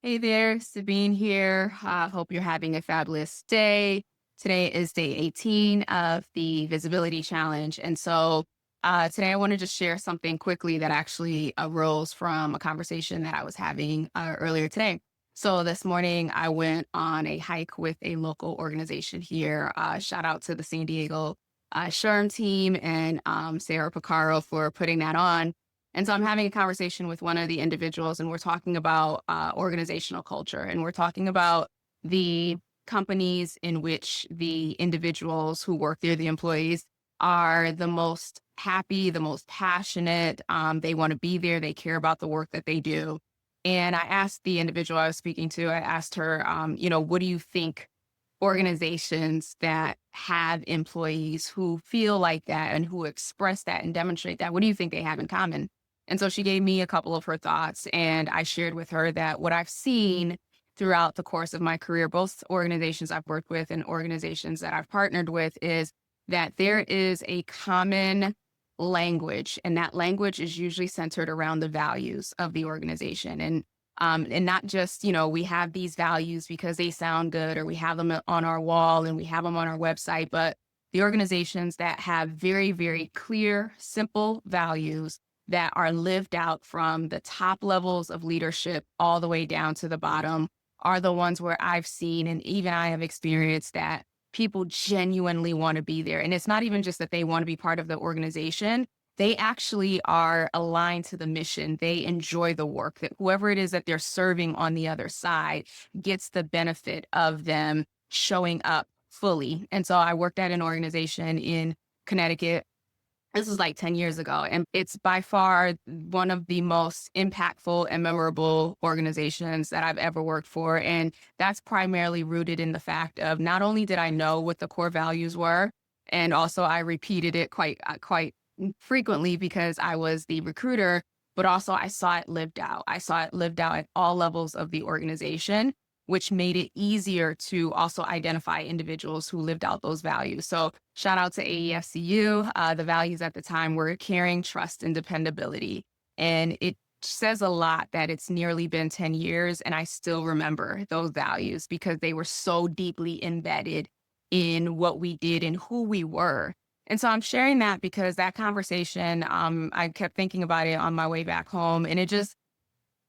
Hey there, Sabine here. Hope you're having a fabulous day. Today is day 18 of the Visibility Challenge. Today I want to just share something quickly that actually arose from a conversation that I was having earlier today. So this morning I went on a hike with a local organization here. Shout out to the San Diego SHRM team and Sarah Picaro for putting that on. And so I'm having a conversation with one of the individuals, and we're talking about organizational culture, and we're talking about the companies in which the individuals who work there, the employees, are the most happy, the most passionate. They want to be there. They care about the work that they do. And I asked the individual I was speaking to, I asked her, what do you think organizations that have employees who feel like that and who express that and demonstrate that, what do you think they have in common? And so she gave me a couple of her thoughts, and I shared with her that what I've seen throughout the course of my career, both organizations I've worked with and organizations that I've partnered with, is that there is a common language, and that language is usually centered around the values of the organization. And not just, we have these values because they sound good or we have them on our wall and we have them on our website, but the organizations that have very, very clear, simple values that are lived out from the top levels of leadership all the way down to the bottom are the ones where I've seen and even I have experienced that people genuinely want to be there. And it's not even just that they want to be part of the organization, they actually are aligned to the mission. They enjoy the work that whoever it is that they're serving on the other side gets the benefit of them showing up fully. And so I worked at an organization in Connecticut. This was like 10 years ago, and it's by far one of the most impactful and memorable organizations that I've ever worked for. And that's primarily rooted in the fact of not only did I know what the core values were, and also I repeated it quite frequently because I was the recruiter, but also I saw it lived out. I saw it lived out at all levels of the organization, which made it easier to also identify individuals who lived out those values. So shout out to AEFCU. The values at the time were caring, trust, and dependability. And it says a lot that it's nearly been 10 years and I still remember those values because they were so deeply embedded in what we did and who we were. And so I'm sharing that because that conversation, I kept thinking about it on my way back home, and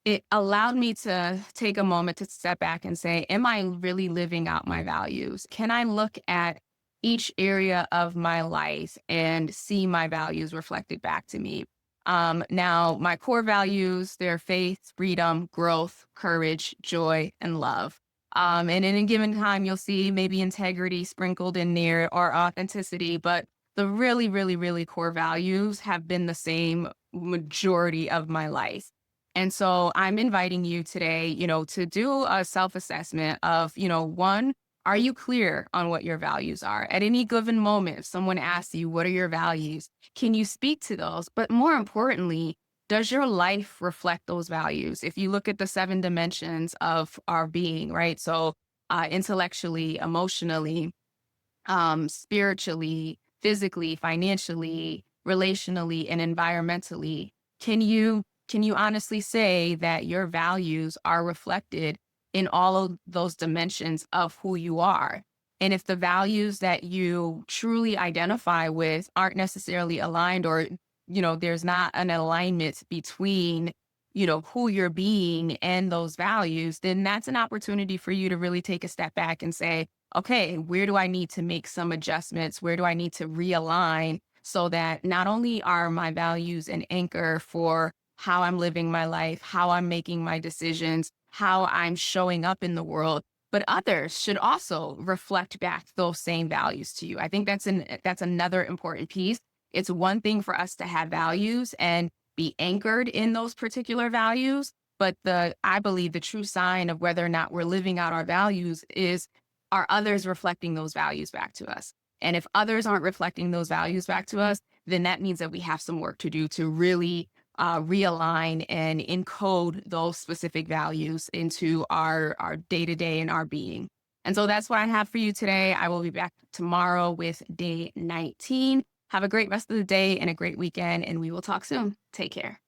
it allowed me to take a moment to step back and say, am I really living out my values? Can I look at each area of my life and see my values reflected back to me? Now, my core values, they're faith, freedom, growth, courage, joy, and love. And in a given time, you'll see maybe integrity sprinkled in there or authenticity, but the really, really, really core values have been the same majority of my life. And so I'm inviting you today, to do a self assessment of, one, are you clear on what your values are? At any given moment, if someone asks you, what are your values? Can you speak to those? But more importantly, does your life reflect those values? If you look at the seven dimensions of our being, right? So, intellectually, emotionally, spiritually, physically, financially, relationally, and environmentally. Can you honestly say that your values are reflected in all of those dimensions of who you are? And if the values that you truly identify with aren't necessarily aligned or there's not an alignment between who you're being and those values, then that's an opportunity for you to really take a step back and say, okay, where do I need to make some adjustments? Where do I need to realign so that not only are my values an anchor for how I'm living my life, how I'm making my decisions, how I'm showing up in the world, but others should also reflect back those same values to you. I think that's another important piece. It's one thing for us to have values and be anchored in those particular values, but I believe the true sign of whether or not we're living out our values is, are others reflecting those values back to us? And if others aren't reflecting those values back to us, then that means that we have some work to do to really realign and encode those specific values into our day to day and our being. And so that's what I have for you today. I will be back tomorrow with day 19. Have a great rest of the day and a great weekend, and we will talk soon. Take care.